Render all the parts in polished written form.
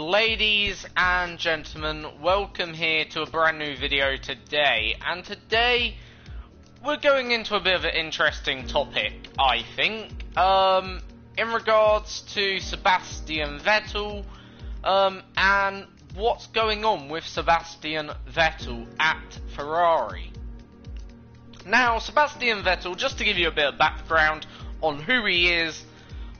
Ladies and gentlemen, welcome here to a brand new video today, and today we're going into a bit of an interesting topic, I think, in regards to Sebastian Vettel, and what's going on with Sebastian Vettel at Ferrari. Now, Sebastian Vettel, just to give you a bit of background on who he is,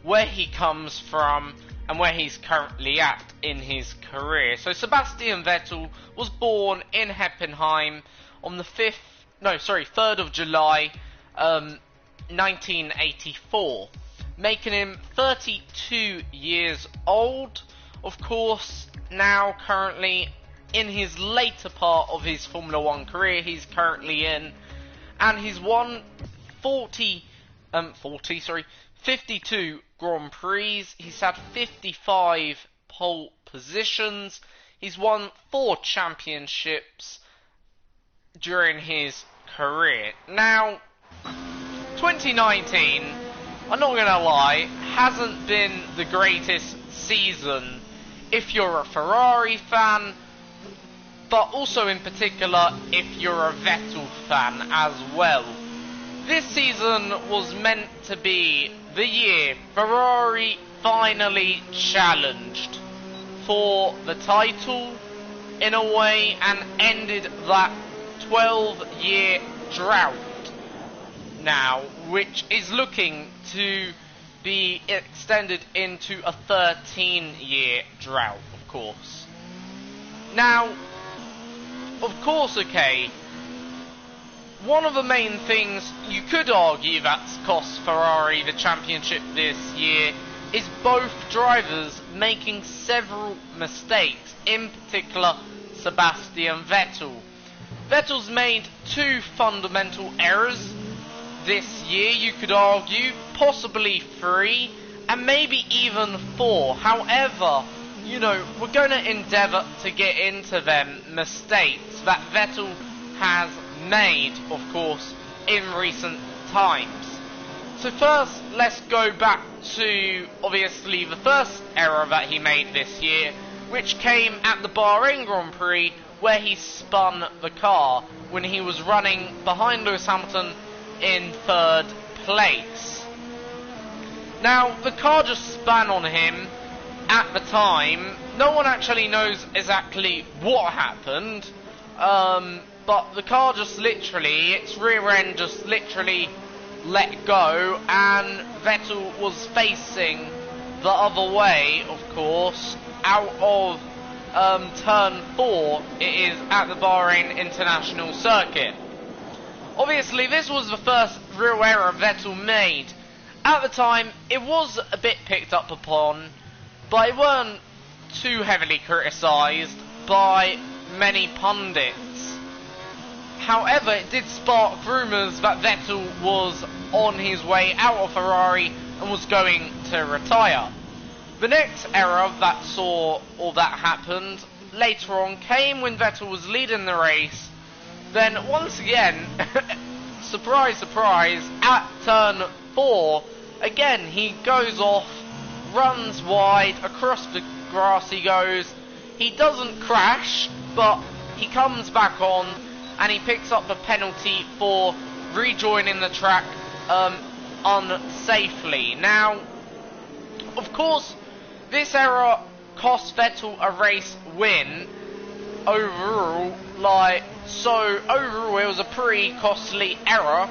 where he comes from, and where he's currently at in his career. So Sebastian Vettel was born in Heppenheim on the 3rd of July, 1984, making him 32 years old. Of course, now currently in his later part of his Formula 1 career he's currently in, and he's won 52 Grand Prix. He's had 55 pole positions. He's won 4 championships during his career. Now, 2019, I'm not gonna lie, hasn't been the greatest season if you're a Ferrari fan, but also in particular if you're a Vettel fan as well. This season was meant to be the year Ferrari finally challenged for the title in a way and ended that 12-year drought now, which is looking to be extended into a 13-year drought, of course. Now, of course, okay, one of the main things you could argue that's cost Ferrari the championship this year is both drivers making several mistakes, in particular Sebastian Vettel. Vettel's made 2 fundamental errors this year, you could argue, possibly 3, and maybe even 4. However, you know, we're going to endeavour to get into them mistakes that Vettel has made, of course, in recent times. So first, let's go back to, obviously, the first error that he made this year, which came at the Bahrain Grand Prix, where he spun the car when he was running behind Lewis Hamilton in 3rd place. Now, the car just spun on him at the time. No one actually knows exactly what happened, but the car just literally, its rear end just literally let go, and Vettel was facing the other way, of course, out of turn 4, it is at the Bahrain International Circuit. Obviously, this was the first real error Vettel made. At the time, it was a bit picked up upon, but it weren't too heavily criticised by many pundits. However, it did spark rumours that Vettel was on his way out of Ferrari and was going to retire. The next error that happened later on came when Vettel was leading the race. Then once again, surprise, surprise, at turn 4, again he goes off, runs wide, across the grass he goes. He doesn't crash, but he comes back on, and he picks up a penalty for rejoining the track unsafely. Now, of course, this error cost Vettel a race win overall. Overall it was a pretty costly error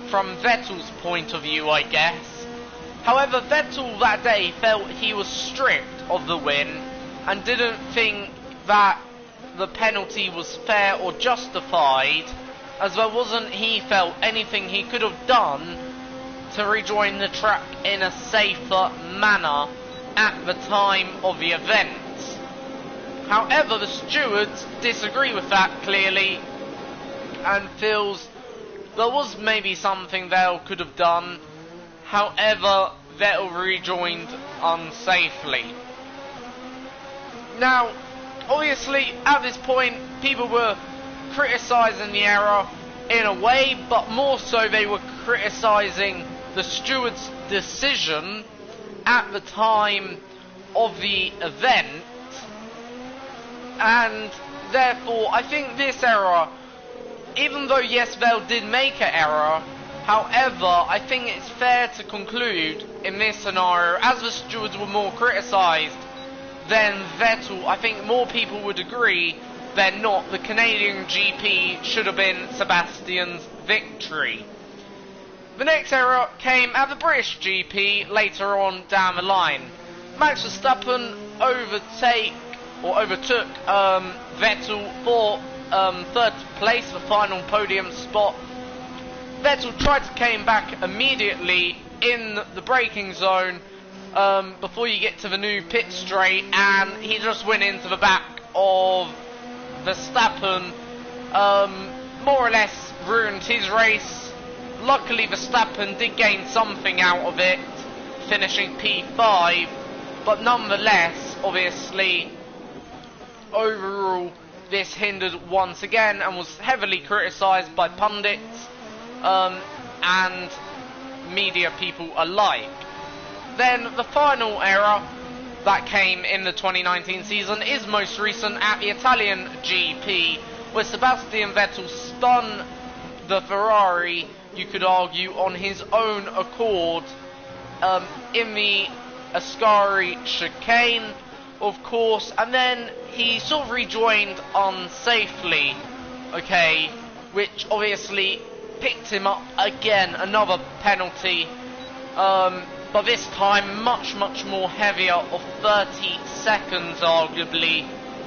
from Vettel's point of view, I guess. However, Vettel that day felt he was stripped of the win and didn't think that the penalty was fair or justified, as there wasn't, he felt, anything he could have done to rejoin the track in a safer manner at the time of the event. However, the stewards disagree with that clearly and feels there was maybe something Vettel could have done. However, Vettel rejoined unsafely. Now, obviously, at this point, people were criticising the error in a way, but more so they were criticising the steward's decision at the time of the event And therefore, I think this error, even though yes, Vettel did make an error, however, I think it's fair to conclude in this scenario, as the stewards were more criticised than Vettel, I think more people would agree than not the Canadian GP should have been Sebastian's victory. The next error came at the British GP later on down the line. Max Verstappen overtook Vettel for third place, the final podium spot. Vettel tried to come back immediately in the braking zone before you get to the new pit straight, and he just went into the back of Verstappen, more or less ruined his race. Luckily Verstappen did gain something out of it, finishing P5, but nonetheless, obviously, overall this hindered once again and was heavily criticised by pundits and media people alike. Then the final error that came in the 2019 season is most recent at the Italian GP, where Sebastian Vettel spun the Ferrari, you could argue, on his own accord in the Ascari chicane, of course, and then he sort of rejoined unsafely, okay, which obviously picked him up again, another penalty, but this time much more heavier, of 30 seconds arguably,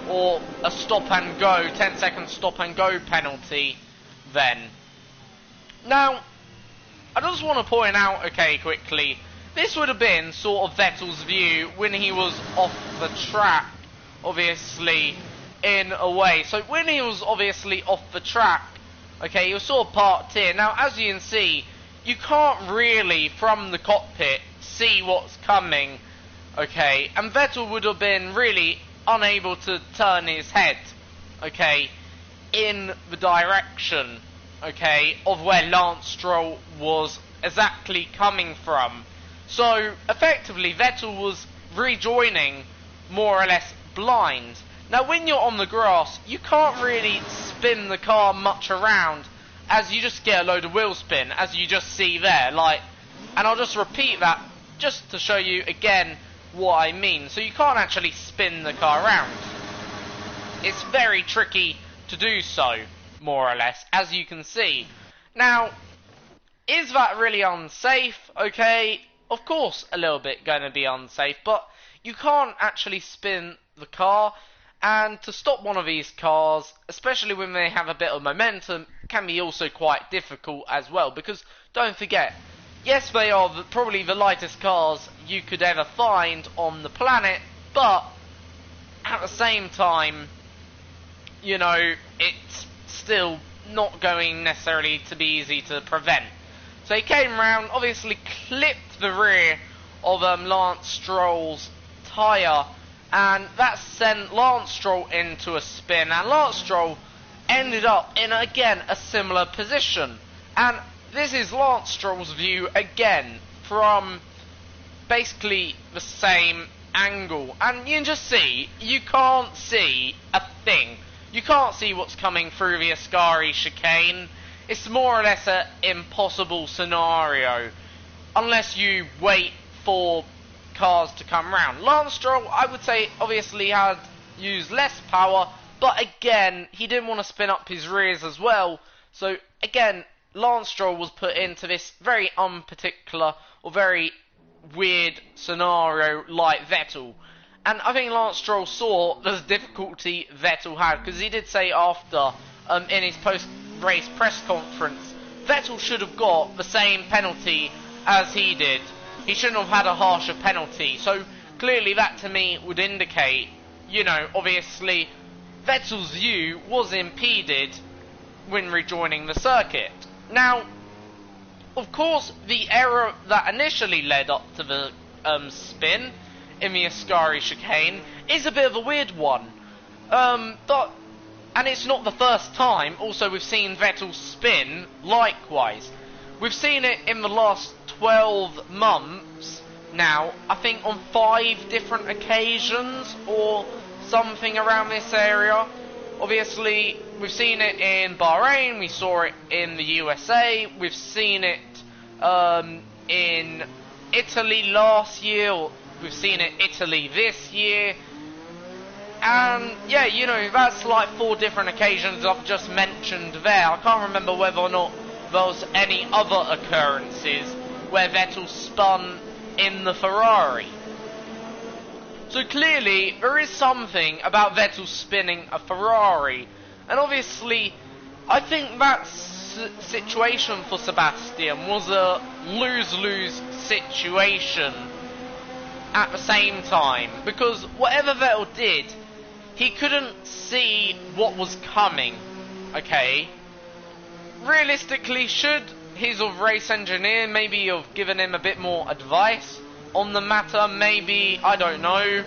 or a stop and go, 10-second stop and go penalty then. Now, I just want to point out, okay, quickly, this would have been sort of Vettel's view when he was off the track, obviously, in a way. So when he was obviously off the track, okay, he was sort of parked here. Now, as you can see, you can't really, from the cockpit, see what's coming, okay, and Vettel would have been really unable to turn his head, okay, in the direction, okay, of where Lance Stroll was exactly coming from. So, effectively, Vettel was rejoining more or less blind. Now, when you're on the grass, you can't really spin the car much around, as you just get a load of wheel spin, as you just see there, like, and I'll just repeat that, just to show you again what I mean. So you can't actually spin the car around. It's very tricky to do so, more or less, as you can see. Now, is that really unsafe? Okay, of course a little bit going to be unsafe, but you can't actually spin the car, and to stop one of these cars, especially when they have a bit of momentum, can be also quite difficult as well, because don't forget, yes, they are probably the lightest cars you could ever find on the planet, but at the same time, you know, it's still not going necessarily to be easy to prevent. So he came round, obviously clipped the rear of Lance Stroll's tyre, and that sent Lance Stroll into a spin, and Lance Stroll ended up in, again, a similar position. And this is Lance Stroll's view again, from basically the same angle, and you can just see, you can't see a thing. You can't see what's coming through the Ascari chicane. It's more or less an impossible scenario, unless you wait for cars to come round. Lance Stroll, I would say, obviously had used less power, but again, he didn't want to spin up his rears as well, so again, Lance Stroll was put into this very unparticular or very weird scenario like Vettel. And I think Lance Stroll saw the difficulty Vettel had, because he did say after, in his post-race press conference, Vettel should have got the same penalty as he did. He shouldn't have had a harsher penalty. So clearly that to me would indicate, you know, obviously Vettel's view was impeded when rejoining the circuit. Now, of course, the error that initially led up to the spin in the Ascari chicane is a bit of a weird one. And it's not the first time. Also, we've seen Vettel spin likewise. We've seen it in the last 12 months now, I think on 5 different occasions, or something around this area. Obviously, we've seen it in Bahrain, we saw it in the USA, we've seen it in Italy last year, or we've seen it Italy this year. And yeah, you know, that's like 4 different occasions I've just mentioned there. I can't remember whether or not there was any other occurrences where Vettel spun in the Ferrari. So clearly, there is something about Vettel spinning a Ferrari. And obviously, I think that situation for Sebastian was a lose-lose situation at the same time. Because whatever Vettel did, he couldn't see what was coming. Okay? Realistically, should his race engineer maybe have given him a bit more advice on the matter? Maybe, I don't know,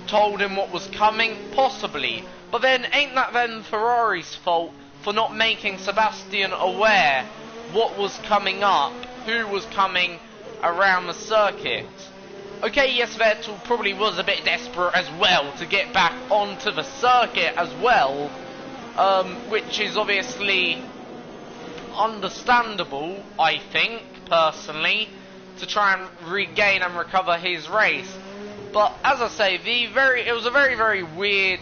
told him what was coming? Possibly. But then, ain't that then Ferrari's fault for not making Sebastian aware what was coming up, who was coming around the circuit? Okay, yes, Vettel probably was a bit desperate as well to get back onto the circuit as well, which is obviously understandable, I think, personally, to try and regain and recover his race. But as I say, it was a very, very weird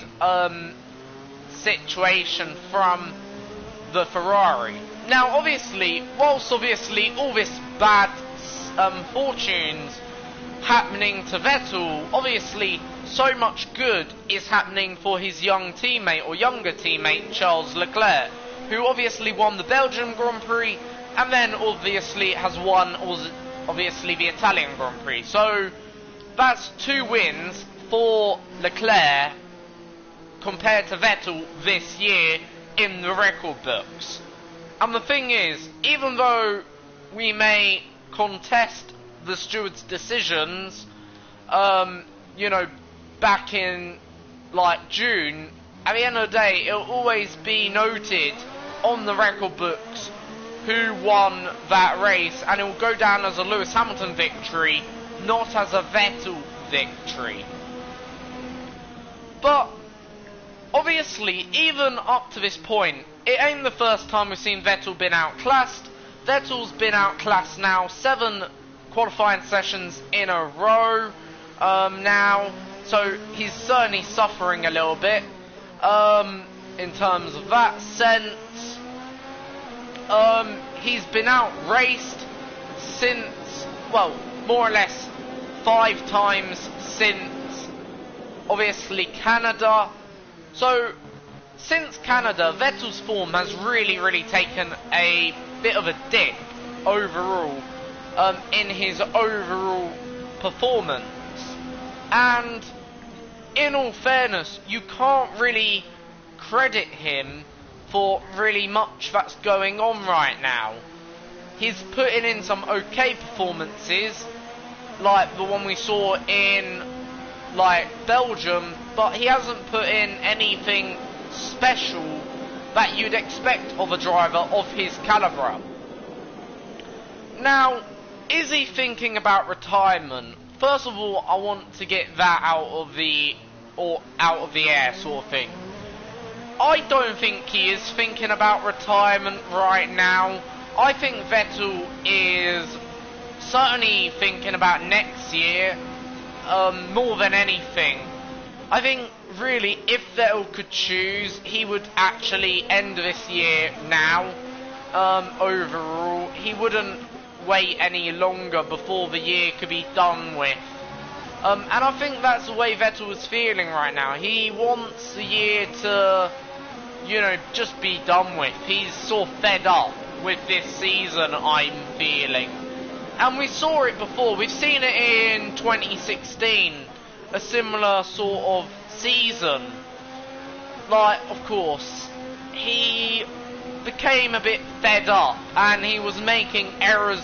situation from the Ferrari. Now, obviously, whilst obviously all this bad fortunes happening to Vettel, obviously so much good is happening for his young teammate, or younger teammate, Charles Leclerc, who obviously won the Belgian Grand Prix, and then obviously has won obviously the Italian Grand Prix. So that's 2 wins for Leclerc compared to Vettel this year in the record books. And the thing is, even though we may contest the steward's decisions, you know, back in like June, at the end of the day, it'll always be noted on the record books who won that race, and it will go down as a Lewis Hamilton victory, not as a Vettel victory. But obviously, even up to this point, it ain't the first time we've seen Vettel been outclassed. Vettel's been outclassed now 7 qualifying sessions in a row now, so he's certainly suffering a little bit in terms of that sense. He's been outraced since, well, more or less 5 times since obviously Canada. So since Canada, Vettel's form has really taken a bit of a dip overall in his overall performance. And in all fairness, you can't really credit him for really much that's going on right now. He's putting in some okay performances, like the one we saw in like Belgium, but he hasn't put in anything special that you'd expect of a driver of his calibre. Now, is he thinking about retirement? First of all, I want to get that out of the air sort of thing. I don't think he is thinking about retirement right now. I think Vettel is certainly thinking about next year more than anything. I think really if Vettel could choose, he would actually end this year now. Overall, he wouldn't wait any longer before the year could be done with. And I think that's the way Vettel is feeling right now. He wants the year to, you know, just be done with. He's sort of fed up with this season, I'm feeling. And we saw it before. We've seen it in 2016, a similar sort of season. Like, of course, he became a bit fed up and he was making errors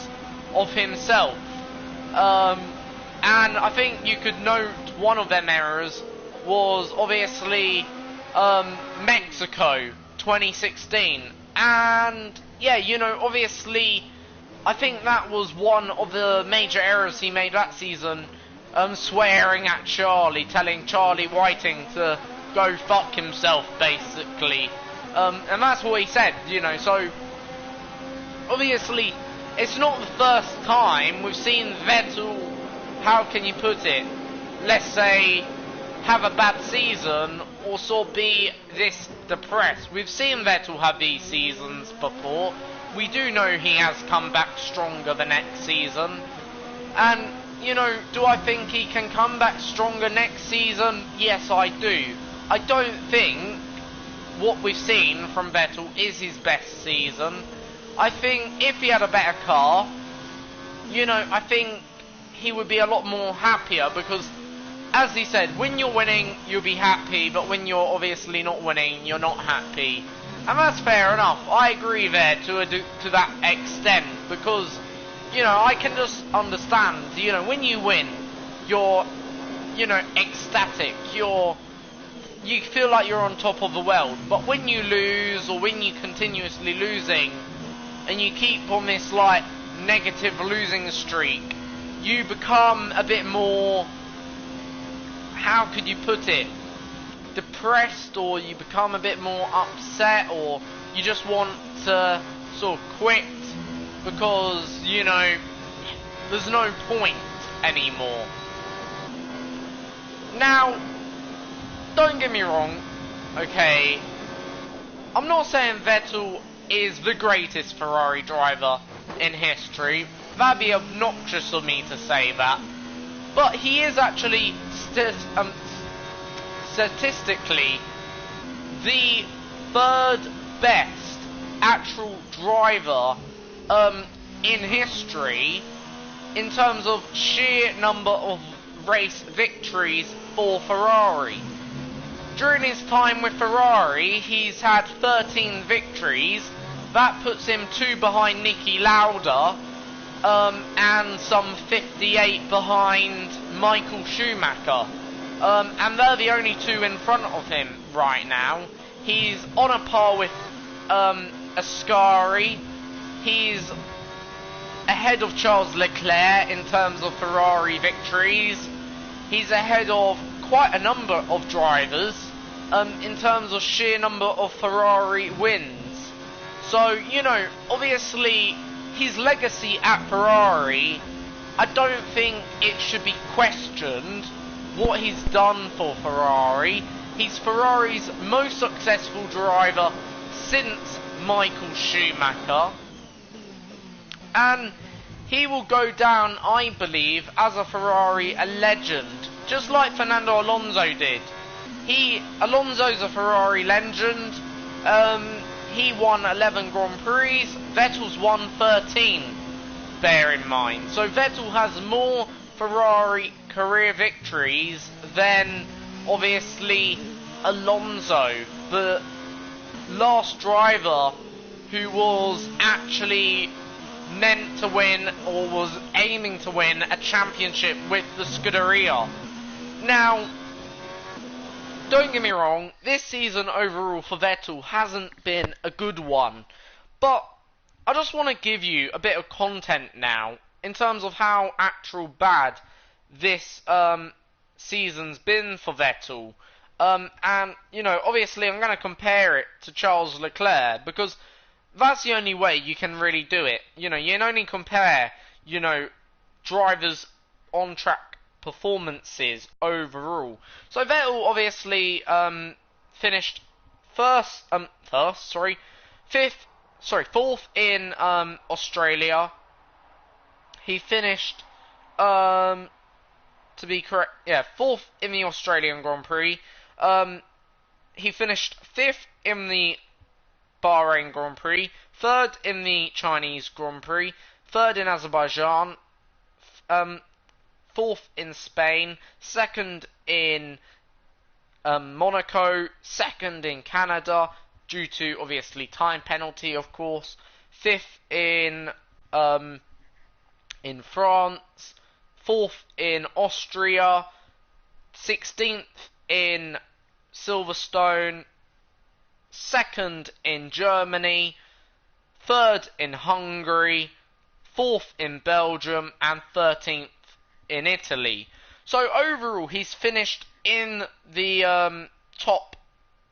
of himself. And I think you could note one of them errors was obviously Mexico 2016. And yeah, you know, obviously I think that was one of the major errors he made that season, swearing at Charlie, telling Charlie Whiting to go fuck himself, basically. And that's what he said, you know, so obviously it's not the first time we've seen Vettel, how can you put it, let's say, have a bad season or sort of be this depressed. We've seen Vettel have these seasons before. We do know he has come back stronger the next season. And, you know, do I think he can come back stronger next season? Yes, I do. I don't think what we've seen from Vettel is his best season. I think if he had a better car, you know, I think he would be a lot more happier, because as he said, when you're winning, you'll be happy, but when you're obviously not winning, you're not happy. And that's fair enough. I agree there to that extent, because, you know, I can just understand, you know, when you win, you're, you know, ecstatic, you feel like you're on top of the world. But when you lose, or when you continuously losing, and you keep on this, like, negative losing streak, you become a bit more, how could you put it, depressed, or you become a bit more upset, or you just want to sort of quit because, you know, there's no point anymore. Now, don't get me wrong, okay, I'm not saying Vettel is the greatest Ferrari driver in history. That'd be obnoxious of me to say that. But he is actually statistically the third best actual driver in history in terms of sheer number of race victories for Ferrari. During his time with Ferrari, he's had 13 victories. That puts him 2 behind Niki Lauda, and some 58 behind Michael Schumacher. And they're the only 2 in front of him right now. He's on a par with Ascari. He's ahead of Charles Leclerc in terms of Ferrari victories. He's ahead of quite a number of drivers in terms of sheer number of Ferrari wins. So, you know, obviously his legacy at Ferrari, I don't think it should be questioned what he's done for Ferrari. He's Ferrari's most successful driver since Michael Schumacher, and he will go down, I believe, as a Ferrari legend, just like Fernando Alonso did. Alonso's a Ferrari legend. He won 11 Grand Prix, Vettel's won 13, bear in mind. So Vettel has more Ferrari career victories than, obviously, Alonso, the last driver who was actually meant to win, or was aiming to win, a championship with the Scuderia. Now, don't get me wrong, this season overall for Vettel hasn't been a good one, but I just want to give you a bit of content now in terms of how actual bad this season's been for Vettel. And, you know, obviously I'm going to compare it to Charles Leclerc, because that's the only way you can really do it. You know, you can only compare, you know, drivers' on-track performances overall. So Vettel obviously finished fourth in Australia. He finished, to be correct, fourth in the Australian Grand Prix. He finished 5th in the Bahrain Grand Prix, 3rd in the Chinese Grand Prix, 3rd in Azerbaijan, 4th in Spain, 2nd in Monaco, 2nd in Canada, due to obviously time penalty, of course, 5th in France, 4th in Austria, 16th in Silverstone, 2nd in Germany, 3rd in Hungary, 4th in Belgium, and 13th in Italy. So overall, he's finished in the top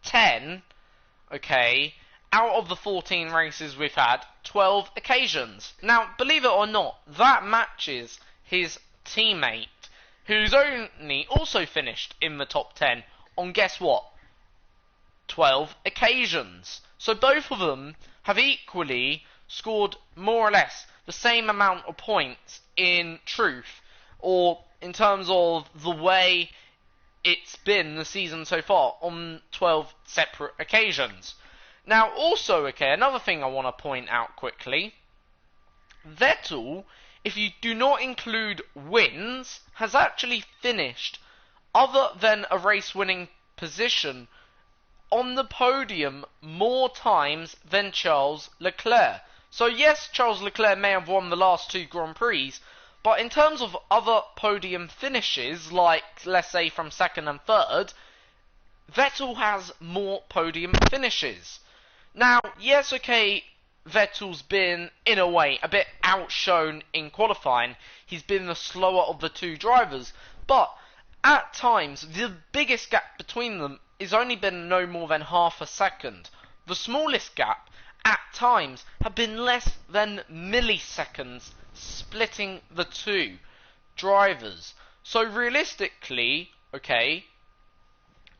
10, okay, out of the 14 races we've had, 12 occasions. Now, believe it or not, that matches his teammate, who's only also finished in the top 10 on, guess what, 12 occasions. So both of them have equally scored more or less the same amount of points in truth, or in terms of the way it's been the season so far, on 12 separate occasions. Now, also, okay, another thing I want to point out quickly, Vettel, if you do not include wins, has actually finished, other than a race-winning position, on the podium more times than Charles Leclerc. So yes, Charles Leclerc may have won the last 2 Grand Prix, but in terms of other podium finishes, like, let's say, from 2nd and 3rd, Vettel has more podium finishes. Now, yes, okay, Vettel's been, in a way, a bit outshone in qualifying. He's been the slower of the 2 drivers, but at times, the biggest gap between them has only been no more than half a second. The smallest gap, at times, have been less than milliseconds splitting the 2 drivers. So realistically, okay,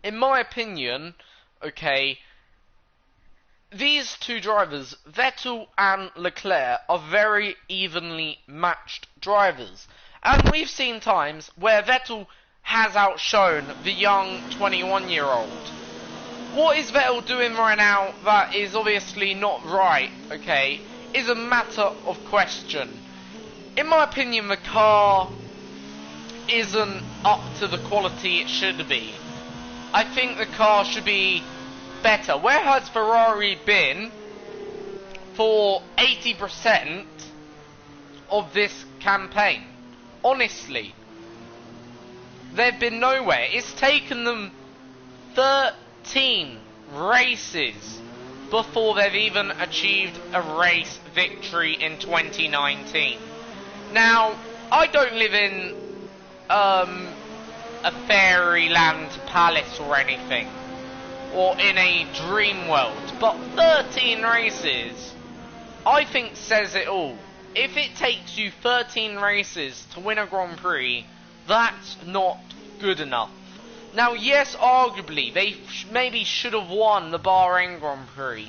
in my opinion, okay, these 2 drivers, Vettel and Leclerc, are very evenly matched drivers. And we've seen times where Vettel has outshone the young 21-year-old. What is Vettel doing right now that is obviously not right, okay, is a matter of question. In my opinion, the car isn't up to the quality it should be. I think the car should be better. Where has Ferrari been for 80% of this campaign? Honestly, they've been nowhere. It's taken them 13 races before they've even achieved a race victory in 2019. Now, I don't live in a fairyland palace or anything, or in a dream world, but 13 races, I think, says it all. If it takes you 13 races to win a Grand Prix, that's not good enough. Now, yes, arguably, they maybe should have won the Bahrain Grand Prix.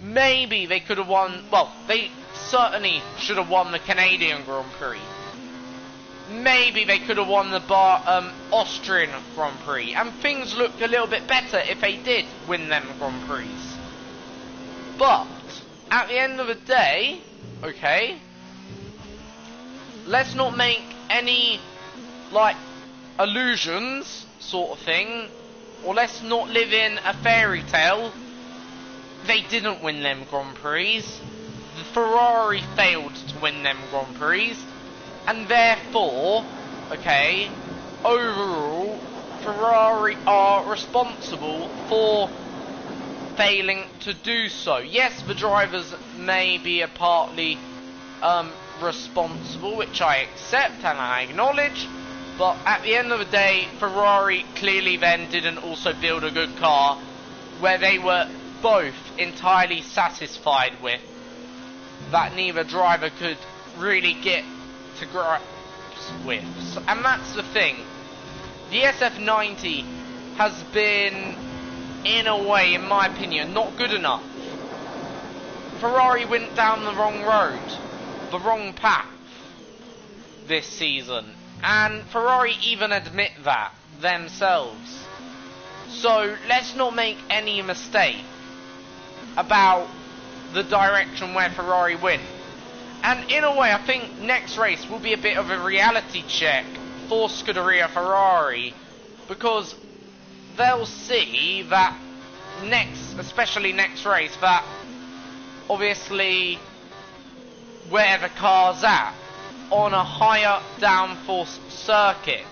Maybe they could have won, well, they certainly should have won the Canadian Grand Prix. Maybe they could have won the Austrian Grand Prix. And things looked a little bit better if they did win them Grand Prix. But, at the end of the day, okay, let's not make any, like, illusions, sort of thing, or let's not live in a fairy tale. They didn't win them Grand Prix. The Ferrari failed to win them Grand Prix, and therefore, okay, overall, Ferrari are responsible for failing to do so. Yes, the drivers may be a partly responsible, which I accept and I acknowledge, but at the end of the day, Ferrari clearly then didn't also build a good car where they were both entirely satisfied with, that neither driver could really get to grips with. And that's the thing. The SF90 has been, in a way, in my opinion, not good enough. Ferrari went down the wrong road, the wrong path this season, and Ferrari even admit that themselves. So let's not make any mistake about the direction where Ferrari went. And in a way, I think next race will be a bit of a reality check for Scuderia Ferrari, because they'll see that especially next race, that obviously where the car's at, on a higher downforce circuit.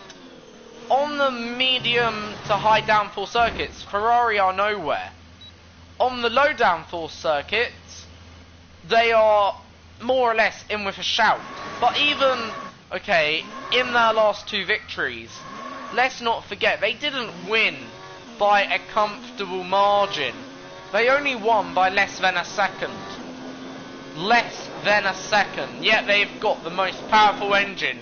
On the medium to high downforce circuits, Ferrari are nowhere. On the low downforce circuits, they are more or less in with a shout. But even, okay, in their last 2 victories, let's not forget, they didn't win by a comfortable margin. They only won by less than a second. Less than a second. Yet they've got the most powerful engine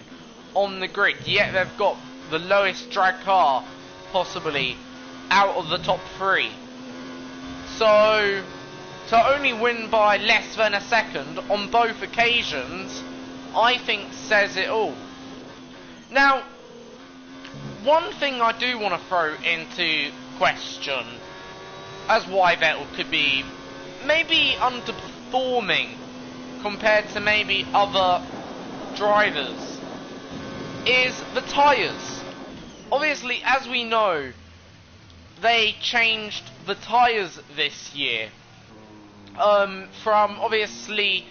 on the grid. Yet they've got the lowest drag car possibly out of the top 3. So to only win by less than a second on both occasions, I think says it all. Now, one thing I do want to throw into question as why Vettel could be maybe underperforming compared to maybe other drivers is the tyres. Obviously, as we know, they changed the tyres this year from obviously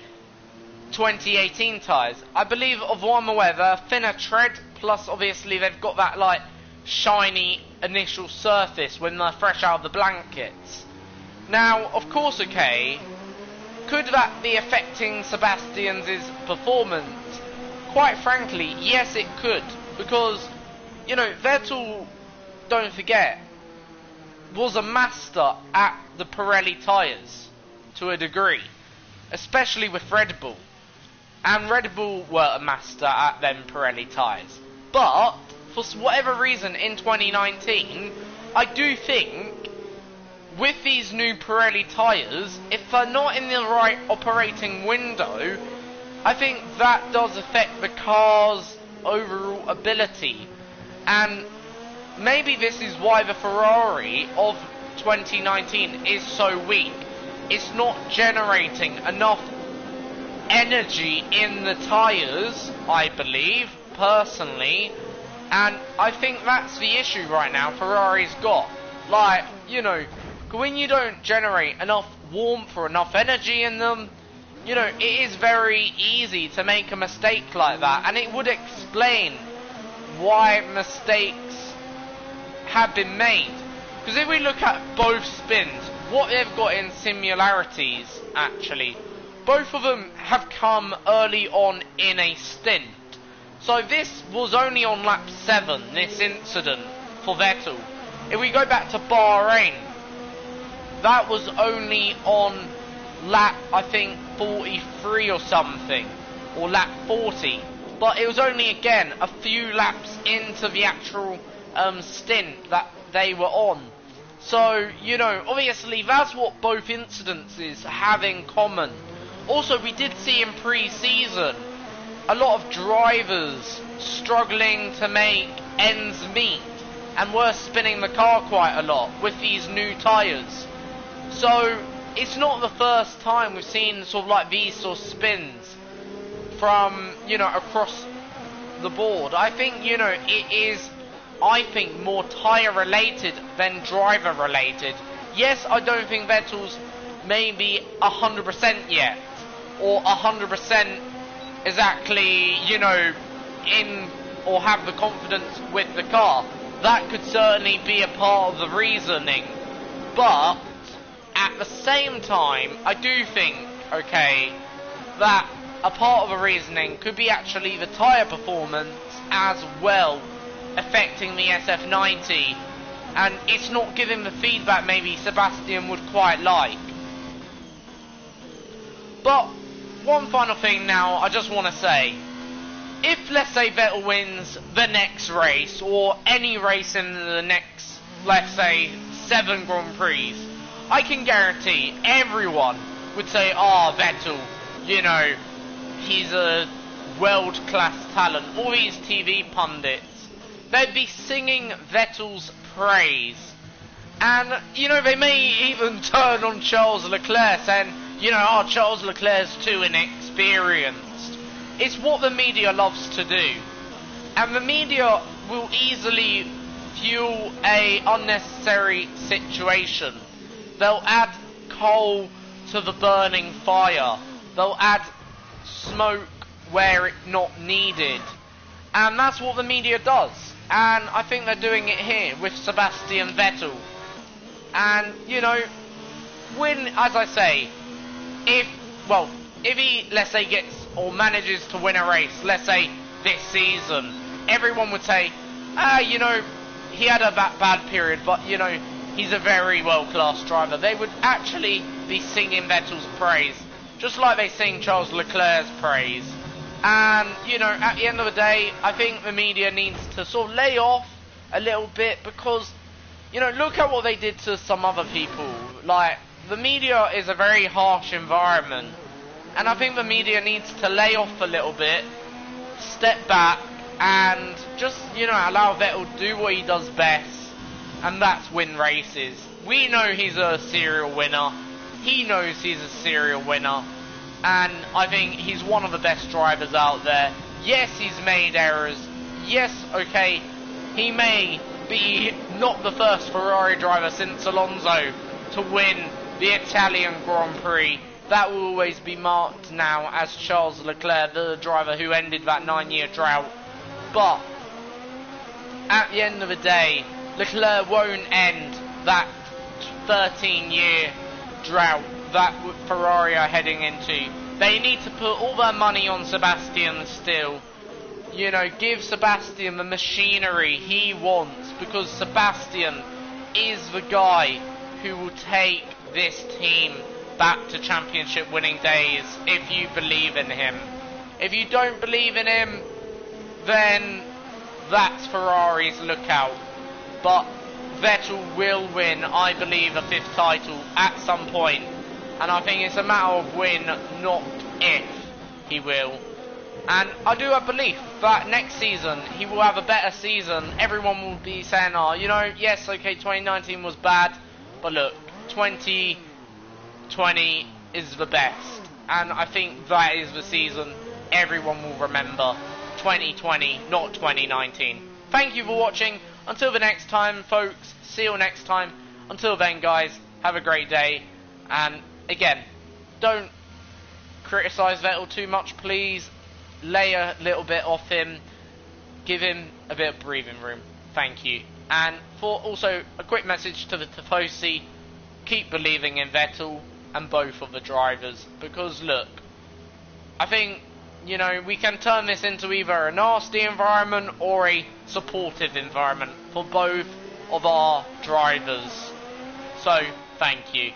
2018 tyres. I believe, of what I'm aware, they're thinner tread, plus obviously they've got that like shiny initial surface when they're fresh out of the blankets. Now, of course, okay, could that be affecting Sebastian's performance? Quite frankly, yes it could, because, you know, Vettel, don't forget, was a master at the Pirelli tyres to a degree, especially with Red Bull. And Red Bull were a master at them Pirelli tyres. But, for whatever reason, in 2019, I do think, with these new Pirelli tyres, if they're not in the right operating window, I think that does affect the car's overall ability. And maybe this is why the Ferrari of 2019 is so weak. It's not generating enough energy in the tyres, I believe, personally, and I think that's the issue right now Ferrari's got. Like, you know, when you don't generate enough warmth or enough energy in them, you know, it is very easy to make a mistake like that, and it would explain why mistakes have been made. Because if we look at both spins, what they've got in similarities, actually, both of them have come early on in a stint. So this was only on lap 7, this incident for Vettel. If we go back to Bahrain, that was only on lap, I think, 43 or something, or lap 40. But it was only, again, a few laps into the actual stint that they were on. So, you know, obviously that's what both incidences have in common. Also, we did see in pre-season a lot of drivers struggling to make ends meet and were spinning the car quite a lot with these new tyres. So it's not the first time we've seen sort of like these sort of spins from, you know, across the board. I think, you know, it is, I think, more tyre related than driver related. Yes, I don't think Vettel's maybe 100% yet, or 100% exactly, you know, in or have the confidence with the car. That could certainly be a part of the reasoning. But at the same time, I do think, okay, that a part of the reasoning could be actually the tyre performance as well, affecting the SF90, and it's not giving the feedback maybe Sebastian would quite like. But one final thing now, I just want to say, if let's say Vettel wins the next race, or any race in the next, let's say, 7 Grand Prix, I can guarantee everyone would say, oh, Vettel, you know, he's a world-class talent. All these TV pundits, they'd be singing Vettel's praise. And, you know, they may even turn on Charles Leclerc saying, you know, oh, Charles Leclerc's too inexperienced. It's what the media loves to do. And the media will easily fuel a unnecessary situation. They'll add coal to the burning fire. They'll add smoke where it's not needed. And that's what the media does. And I think they're doing it here with Sebastian Vettel. And, you know, when, as I say, if he, let's say, gets or manages to win a race, let's say this season, everyone would say, you know, he had a bad period, but, you know, he's a very world-class driver. They would actually be singing Vettel's praise, just like they sing Charles Leclerc's praise. And, you know, at the end of the day, I think the media needs to sort of lay off a little bit, because, you know, look at what they did to some other people. Like, the media is a very harsh environment, and I think the media needs to lay off a little bit, step back, and just, you know, allow Vettel to do what he does best, and that's win races. We know he's a serial winner. He knows he's a serial winner. And I think he's one of the best drivers out there. Yes, he's made errors. Yes, okay, he may be not the first Ferrari driver since Alonso to win the Italian Grand Prix. That will always be marked now as Charles Leclerc, the driver who ended that 9-year drought. But at the end of the day, Leclerc won't end that 13-year drought that Ferrari are heading into. They need to put all their money on Sebastian still. You know, give Sebastian the machinery he wants, because Sebastian is the guy who will take this team back to championship winning days if you believe in him. If you don't believe in him, then that's Ferrari's lookout. But Vettel will win, I believe, a 5th title at some point. And I think it's a matter of when, not if, he will. And I do have belief that next season he will have a better season. Everyone will be saying, oh, you know, yes, okay, 2019 was bad, but look, 2020 is the best. And I think that is the season everyone will remember. 2020, not 2019. Thank you for watching. Until the next time, folks, see you next time. Until then, guys, have a great day. And again, don't criticise Vettel too much, please. Lay a little bit off him. Give him a bit of breathing room. Thank you. And for also a quick message to the Tifosi, keep believing in Vettel and both of the drivers. Because look, I think, you know, we can turn this into either a nasty environment or a supportive environment for both of our drivers. So, thank you.